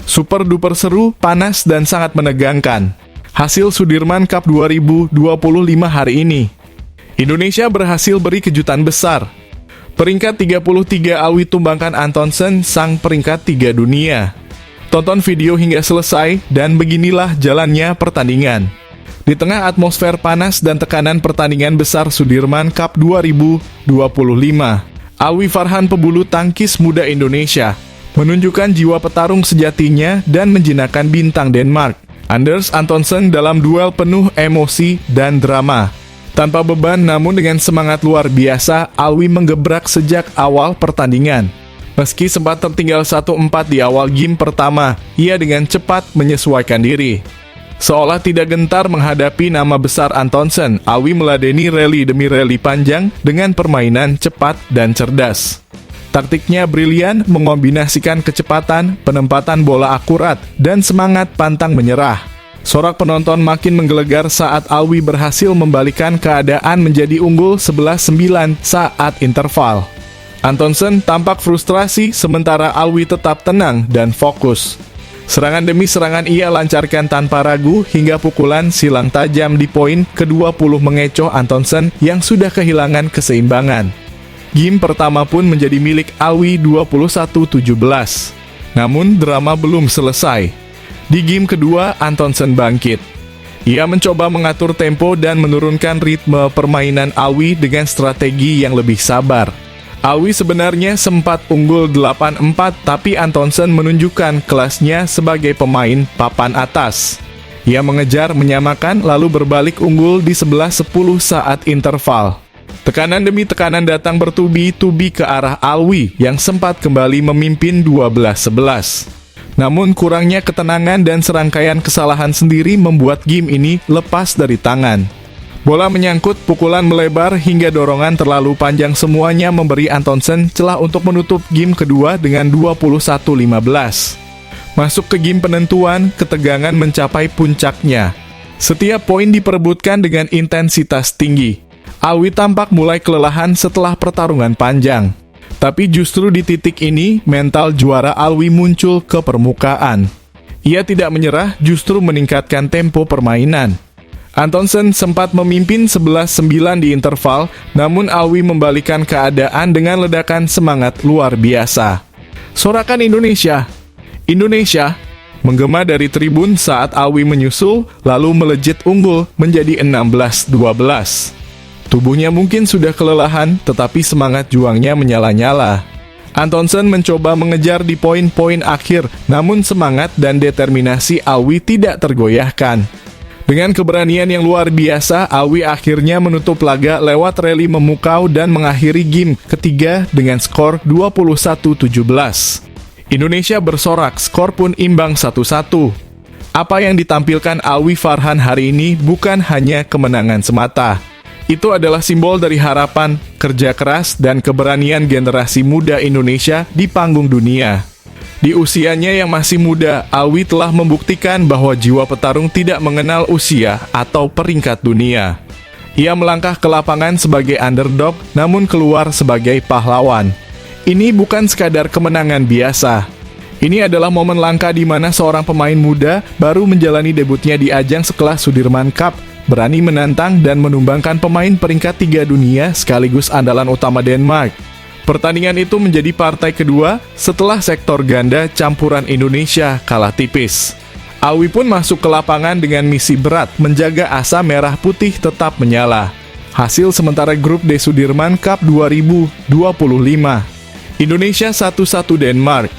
Super duper seru, panas, dan sangat menegangkan. Hasil Sudirman Cup 2025 hari ini. Indonesia berhasil beri kejutan besar. Peringkat 33 Alwi tumbangkan Antonsen, sang peringkat 3 dunia. Tonton video hingga selesai, dan beginilah jalannya pertandingan. Di tengah atmosfer panas dan tekanan pertandingan besar Sudirman Cup 2025, Alwi Farhan pebulu tangkis muda Indonesia menunjukkan jiwa petarung sejatinya dan menjinakkan bintang Denmark, Anders Antonsen, dalam duel penuh emosi dan drama. Tanpa beban namun dengan semangat luar biasa, Alwi menggebrak sejak awal pertandingan. Meski sempat tertinggal 1-4 di awal game pertama, ia dengan cepat menyesuaikan diri. Seolah tidak gentar menghadapi nama besar Antonsen, Alwi meladeni rally demi rally panjang dengan permainan cepat dan cerdas. Taktiknya brilian, mengombinasikan kecepatan, penempatan bola akurat, dan semangat pantang menyerah. Sorak penonton makin menggelegar saat Alwi berhasil membalikan keadaan menjadi unggul 11-9 saat interval. Antonsen tampak frustrasi, sementara Alwi tetap tenang dan fokus. Serangan demi serangan ia lancarkan tanpa ragu hingga pukulan silang tajam di poin ke-20 mengecoh Antonsen yang sudah kehilangan keseimbangan. Game pertama pun menjadi milik Alwi 21-17. Namun drama belum selesai. Di game kedua, Antonsen bangkit. Ia mencoba mengatur tempo dan menurunkan ritme permainan Alwi dengan strategi yang lebih sabar. Alwi sebenarnya sempat unggul 8-4, tapi Antonsen menunjukkan kelasnya sebagai pemain papan atas. Ia mengejar menyamakan lalu berbalik unggul di 11-10 saat interval. Tekanan demi tekanan datang bertubi-tubi ke arah Alwi yang sempat kembali memimpin 12-11. Namun kurangnya ketenangan dan serangkaian kesalahan sendiri membuat game ini lepas dari tangan. Bola menyangkut, pukulan melebar, hingga dorongan terlalu panjang semuanya memberi Antonsen celah untuk menutup game kedua dengan 21-15. Masuk ke game penentuan, ketegangan mencapai puncaknya. Setiap poin diperebutkan dengan intensitas tinggi. Alwi tampak mulai kelelahan setelah pertarungan panjang. Tapi justru di titik ini, mental juara Alwi muncul ke permukaan. Ia tidak menyerah, justru meningkatkan tempo permainan. Antonsen sempat memimpin 11-9 di interval, namun Alwi membalikan keadaan dengan ledakan semangat luar biasa. Sorakan Indonesia! Indonesia! Menggema dari tribun saat Alwi menyusul, lalu melejit unggul menjadi 16-12. Tubuhnya mungkin sudah kelelahan, tetapi semangat juangnya menyala-nyala. Antonsen mencoba mengejar di poin-poin akhir, namun semangat dan determinasi Alwi tidak tergoyahkan. Dengan keberanian yang luar biasa, Alwi akhirnya menutup laga lewat rally memukau dan mengakhiri game ketiga dengan skor 21-17. Indonesia bersorak, skor pun imbang 1-1. Apa yang ditampilkan Alwi Farhan hari ini bukan hanya kemenangan semata. Itu adalah simbol dari harapan, kerja keras, dan keberanian generasi muda Indonesia di panggung dunia. Di usianya yang masih muda, Alwi telah membuktikan bahwa jiwa petarung tidak mengenal usia atau peringkat dunia. Ia melangkah ke lapangan sebagai underdog, namun keluar sebagai pahlawan. Ini bukan sekadar kemenangan biasa. Ini adalah momen langka di mana seorang pemain muda baru menjalani debutnya di ajang sekelas Sudirman Cup, berani menantang dan menumbangkan pemain peringkat 3 dunia sekaligus andalan utama Denmark. Pertandingan itu menjadi partai kedua setelah sektor ganda campuran Indonesia kalah tipis. Alwi pun masuk ke lapangan dengan misi berat menjaga asa merah putih tetap menyala. Hasil sementara grup D Sudirman Cup 2025. Indonesia 1-1 Denmark.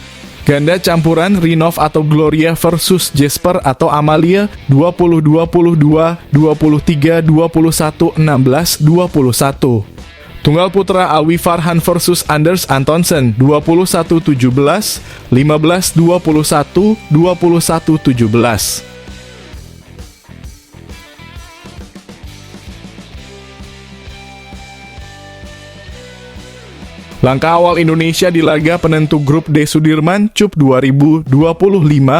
Ganda campuran Rinov atau Gloria versus Jesper atau Amalia 20-22, 23-21, 16-21. Tunggal putra Alwi Farhan versus Anders Antonsen 21-17, 15-21, 21-17. Langkah awal Indonesia di laga penentu grup D Sudirman Cup 2025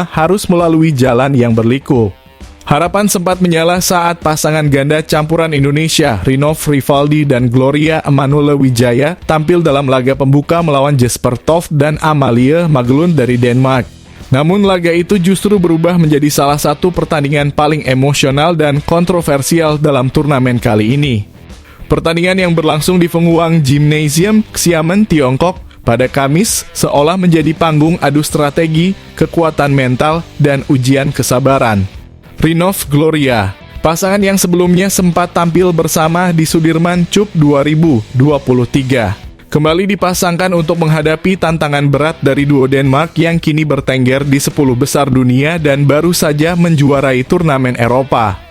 harus melalui jalan yang berliku. Harapan sempat menyala saat pasangan ganda campuran Indonesia, Rinov Rivaldi dan Gloria Emanuele Wijaya, tampil dalam laga pembuka melawan Jesper Toft dan Amalie Magelund dari Denmark. Namun laga itu justru berubah menjadi salah satu pertandingan paling emosional dan kontroversial dalam turnamen kali ini. Pertandingan yang berlangsung di Fenghuang Gymnasium, Xiamen, Tiongkok, pada Kamis seolah menjadi panggung adu strategi, kekuatan mental, dan ujian kesabaran. Rinov Gloria, pasangan yang sebelumnya sempat tampil bersama di Sudirman Cup 2023, kembali dipasangkan untuk menghadapi tantangan berat dari duo Denmark yang kini bertengger di 10 besar dunia dan baru saja menjuarai turnamen Eropa.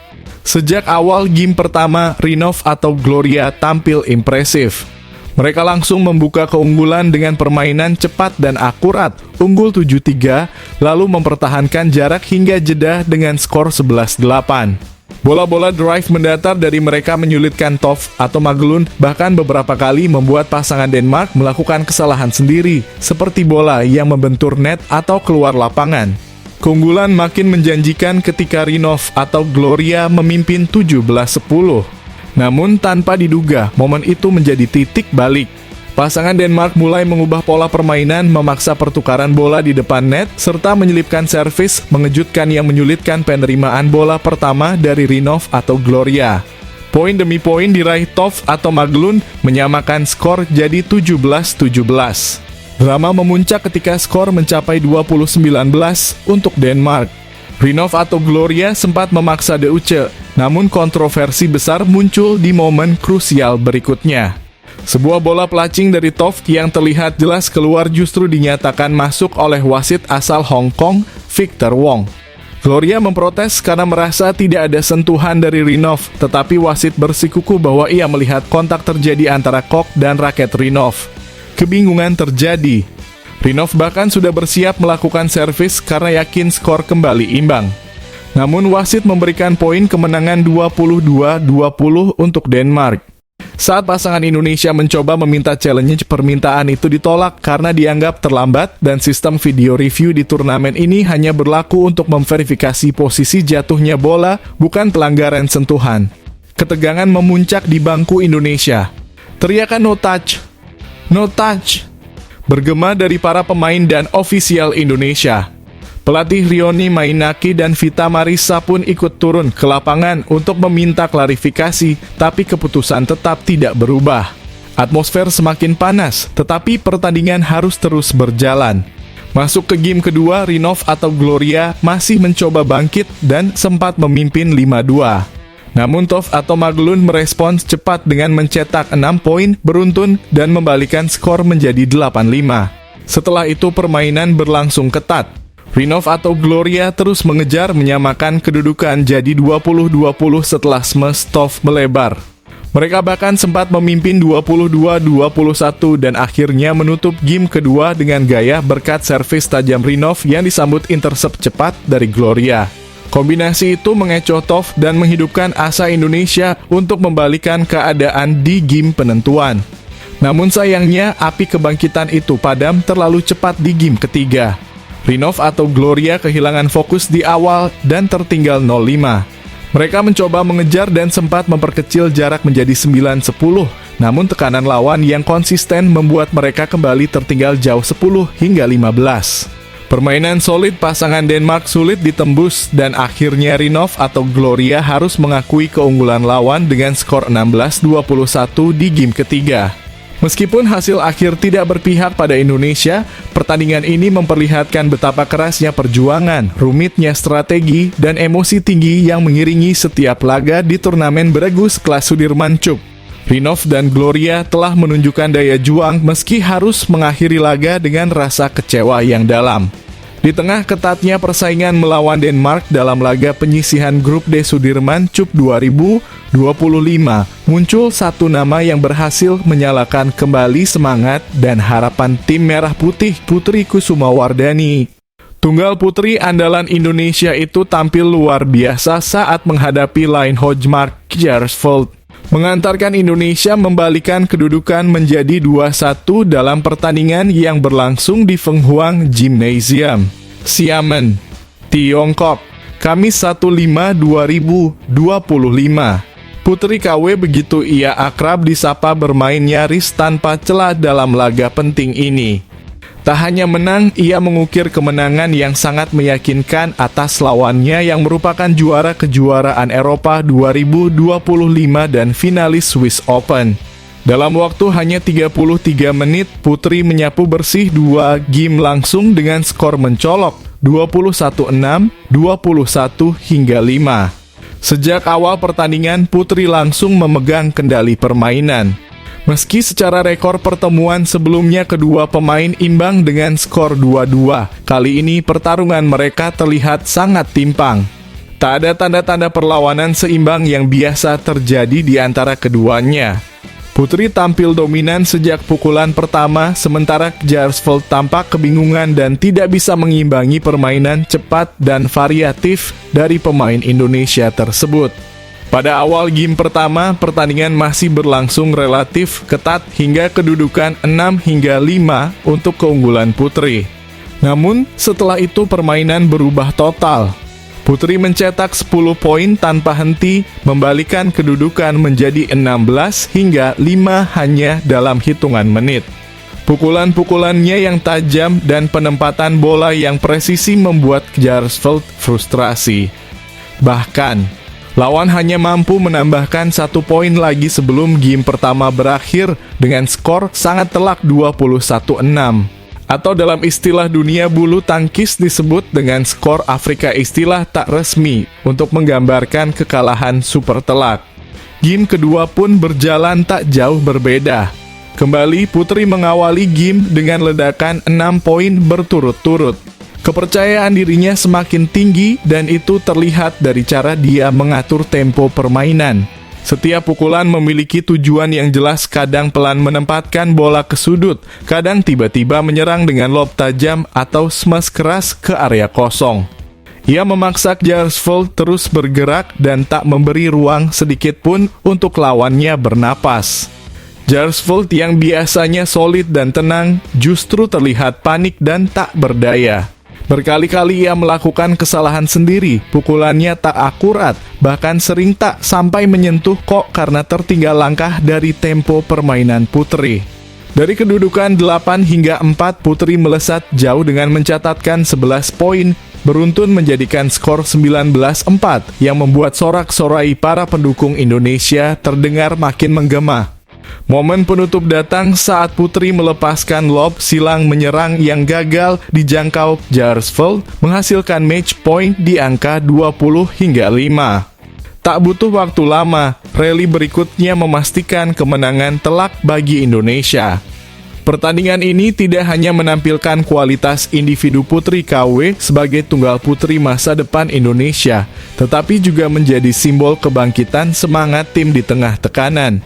Sejak awal game pertama, Rinov atau Gloria tampil impresif. Mereka langsung membuka keunggulan dengan permainan cepat dan akurat, unggul 7-3, lalu mempertahankan jarak hingga jeda dengan skor 11-8. Bola-bola drive mendatar dari mereka menyulitkan Toft atau Maglund, bahkan beberapa kali membuat pasangan Denmark melakukan kesalahan sendiri, seperti bola yang membentur net atau keluar lapangan. Keunggulan makin menjanjikan ketika Rinov atau Gloria memimpin 17-10. Namun tanpa diduga, momen itu menjadi titik balik. Pasangan Denmark mulai mengubah pola permainan, memaksa pertukaran bola di depan net, serta menyelipkan servis mengejutkan yang menyulitkan penerimaan bola pertama dari Rinov atau Gloria. Poin demi poin diraih Toft atau Maglund, menyamakan skor jadi 17-17. Drama memuncak ketika skor mencapai 20-19 untuk Denmark. Rinov atau Gloria sempat memaksa Deutsche, namun kontroversi besar muncul di momen krusial berikutnya. Sebuah bola pelacing dari Toft yang terlihat jelas keluar justru dinyatakan masuk oleh wasit asal Hong Kong, Victor Wong. Gloria memprotes karena merasa tidak ada sentuhan dari Rinov, tetapi wasit bersikukuh bahwa ia melihat kontak terjadi antara kok dan raket Rinov. Kebingungan terjadi. Rinov bahkan sudah bersiap melakukan servis karena yakin skor kembali imbang. Namun wasit memberikan poin kemenangan 22-20 untuk Denmark. Saat pasangan Indonesia mencoba meminta challenge, permintaan itu ditolak karena dianggap terlambat dan sistem video review di turnamen ini hanya berlaku untuk memverifikasi posisi jatuhnya bola, bukan pelanggaran sentuhan. Ketegangan memuncak di bangku Indonesia. Teriakan "no touch! No touch!" bergema dari para pemain dan ofisial Indonesia. Pelatih Rioni Mainaki dan Vita Marissa pun ikut turun ke lapangan untuk meminta klarifikasi, tapi keputusan tetap tidak berubah. Atmosfer semakin panas, tetapi pertandingan harus terus berjalan. Masuk ke game kedua, Rinov atau Gloria masih mencoba bangkit dan sempat memimpin 5-2. Namun Toft atau Maglund merespons cepat dengan mencetak 6 poin beruntun dan membalikan skor menjadi 8-5. Setelah itu permainan berlangsung ketat. Rinov atau Gloria terus mengejar menyamakan kedudukan jadi 20-20 setelah smash Toft melebar. Mereka bahkan sempat memimpin 22-21 dan akhirnya menutup game kedua dengan gaya berkat servis tajam Rinov yang disambut intercept cepat dari Gloria. Kombinasi itu mengecoh Toft dan menghidupkan asa Indonesia untuk membalikan keadaan di game penentuan. Namun sayangnya, api kebangkitan itu padam terlalu cepat di game ketiga. Rinov atau Gloria kehilangan fokus di awal dan tertinggal 0-5. Mereka mencoba mengejar dan sempat memperkecil jarak menjadi 9-10, namun tekanan lawan yang konsisten membuat mereka kembali tertinggal jauh 10 hingga 15. Permainan solid pasangan Denmark sulit ditembus dan akhirnya Rinov atau Gloria harus mengakui keunggulan lawan dengan skor 16-21 di game ketiga. Meskipun hasil akhir tidak berpihak pada Indonesia, pertandingan ini memperlihatkan betapa kerasnya perjuangan, rumitnya strategi, dan emosi tinggi yang mengiringi setiap laga di turnamen beregu sekelas Sudirman Cup. Rinov dan Gloria telah menunjukkan daya juang meski harus mengakhiri laga dengan rasa kecewa yang dalam. Di tengah ketatnya persaingan melawan Denmark dalam laga penyisihan grup D Sudirman Cup 2025, muncul satu nama yang berhasil menyalakan kembali semangat dan harapan tim Merah Putih, Putri Kusumawardhani. Tunggal putri andalan Indonesia itu tampil luar biasa saat menghadapi Line Hojmark Kjaersvold, mengantarkan Indonesia membalikan kedudukan menjadi 2-1 dalam pertandingan yang berlangsung di Fenghuang Gymnasium, Xiamen, Tiongkok, Kamis 15/2025. Putri KW begitu ia akrab disapa bermain nyaris tanpa celah dalam laga penting ini. Tak hanya menang, ia mengukir kemenangan yang sangat meyakinkan atas lawannya yang merupakan juara kejuaraan Eropa 2025 dan finalis Swiss Open. Dalam waktu hanya 33 menit, Putri menyapu bersih 2 game langsung dengan skor mencolok 21-6, 21 hingga 5. Sejak awal pertandingan, Putri langsung memegang kendali permainan. Meski secara rekor pertemuan sebelumnya kedua pemain imbang dengan skor 2-2, kali ini pertarungan mereka terlihat sangat timpang. Tak ada tanda-tanda perlawanan seimbang yang biasa terjadi di antara keduanya. Putri tampil dominan sejak pukulan pertama, sementara Jaersfeld tampak kebingungan dan tidak bisa mengimbangi permainan cepat dan variatif dari pemain Indonesia tersebut. Pada awal game pertama, pertandingan masih berlangsung relatif ketat hingga kedudukan 6-5 untuk keunggulan Putri. Namun, setelah itu permainan berubah total. Putri mencetak 10 poin tanpa henti, membalikan kedudukan menjadi 16-5 hanya dalam hitungan menit. Pukulan-pukulannya yang tajam dan penempatan bola yang presisi membuat Jaersfeld frustrasi. Bahkan, lawan hanya mampu menambahkan 1 poin lagi sebelum game pertama berakhir dengan skor sangat telak 21-6. Atau dalam istilah dunia bulu tangkis disebut dengan skor Afrika istilah tak resmi untuk menggambarkan kekalahan super telak. Game kedua pun berjalan tak jauh berbeda. Kembali Putri mengawali game dengan ledakan 6 poin berturut-turut. Kepercayaan dirinya semakin tinggi dan itu terlihat dari cara dia mengatur tempo permainan. Setiap pukulan memiliki tujuan yang jelas, kadang pelan menempatkan bola ke sudut, kadang tiba-tiba menyerang dengan lob tajam atau smash keras ke area kosong. Ia memaksa Jaersfeld terus bergerak dan tak memberi ruang sedikit pun untuk lawannya bernapas. Jaersfeld yang biasanya solid dan tenang justru terlihat panik dan tak berdaya. Berkali-kali ia melakukan kesalahan sendiri, pukulannya tak akurat, bahkan sering tak sampai menyentuh kok karena tertinggal langkah dari tempo permainan Putri. Dari kedudukan 8-4, Putri melesat jauh dengan mencatatkan 11 poin, beruntun menjadikan skor 19-4 yang membuat sorak-sorai para pendukung Indonesia terdengar makin menggema. Momen penutup datang saat Putri melepaskan lob silang menyerang yang gagal dijangkau Jaersfeld, menghasilkan match point di angka 20-5. Tak butuh waktu lama, rally berikutnya memastikan kemenangan telak bagi Indonesia. Pertandingan ini tidak hanya menampilkan kualitas individu Putri KW sebagai tunggal putri masa depan Indonesia, tetapi juga menjadi simbol kebangkitan semangat tim di tengah tekanan.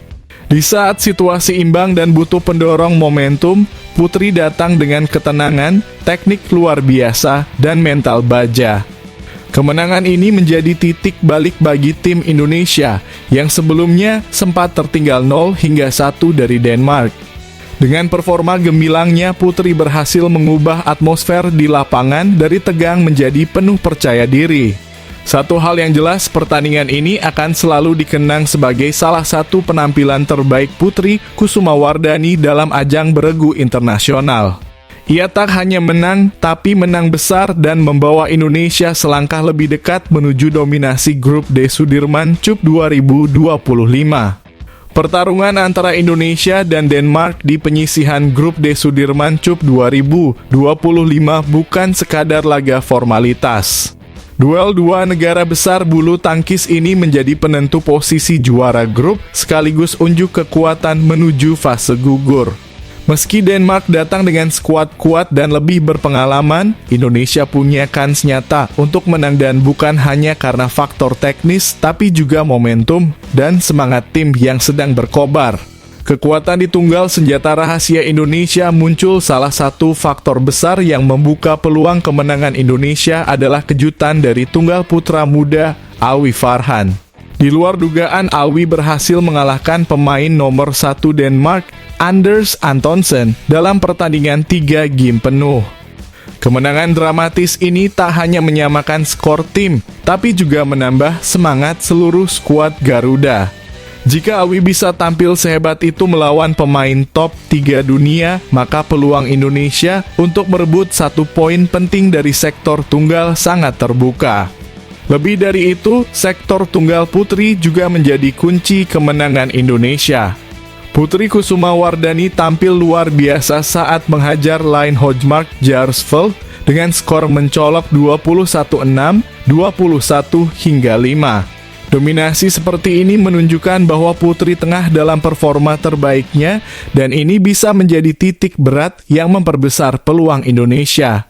Di saat situasi imbang dan butuh pendorong momentum, Putri datang dengan ketenangan, teknik luar biasa, dan mental baja. Kemenangan ini menjadi titik balik bagi tim Indonesia yang sebelumnya sempat tertinggal 0-1 dari Denmark. Dengan performa gemilangnya, Putri berhasil mengubah atmosfer di lapangan dari tegang menjadi penuh percaya diri. Satu hal yang jelas, pertandingan ini akan selalu dikenang sebagai salah satu penampilan terbaik Putri Kusumawardhani dalam ajang beregu internasional. Ia tak hanya menang, tapi menang besar dan membawa Indonesia selangkah lebih dekat menuju dominasi grup D Sudirman Cup 2025. Pertarungan antara Indonesia dan Denmark di penyisihan grup D Sudirman Cup 2025 bukan sekadar laga formalitas. Duel dua negara besar bulu tangkis ini menjadi penentu posisi juara grup sekaligus unjuk kekuatan menuju fase gugur. Meski Denmark datang dengan skuad kuat dan lebih berpengalaman, Indonesia punya kans nyata untuk menang dan bukan hanya karena faktor teknis tapi juga momentum dan semangat tim yang sedang berkobar. Kekuatan di tunggal senjata rahasia Indonesia muncul. Salah satu faktor besar yang membuka peluang kemenangan Indonesia adalah kejutan dari tunggal putra muda Alwi Farhan. Di luar dugaan, Alwi berhasil mengalahkan pemain nomor 1 Denmark, Anders Antonsen, dalam pertandingan 3 game penuh. Kemenangan dramatis ini tak hanya menyamakan skor tim, tapi juga menambah semangat seluruh skuad Garuda. Jika Awi bisa tampil sehebat itu melawan pemain top 3 dunia, maka peluang Indonesia untuk merebut 1 poin penting dari sektor tunggal sangat terbuka. Lebih dari itu, sektor tunggal putri juga menjadi kunci kemenangan Indonesia. Putri Kusuma Wardani tampil luar biasa saat menghajar Line Hojmark Jarsveld dengan skor mencolok 21-6, 21 hingga 5. Dominasi seperti ini menunjukkan bahwa putri tengah dalam performa terbaiknya dan ini bisa menjadi titik berat yang memperbesar peluang Indonesia.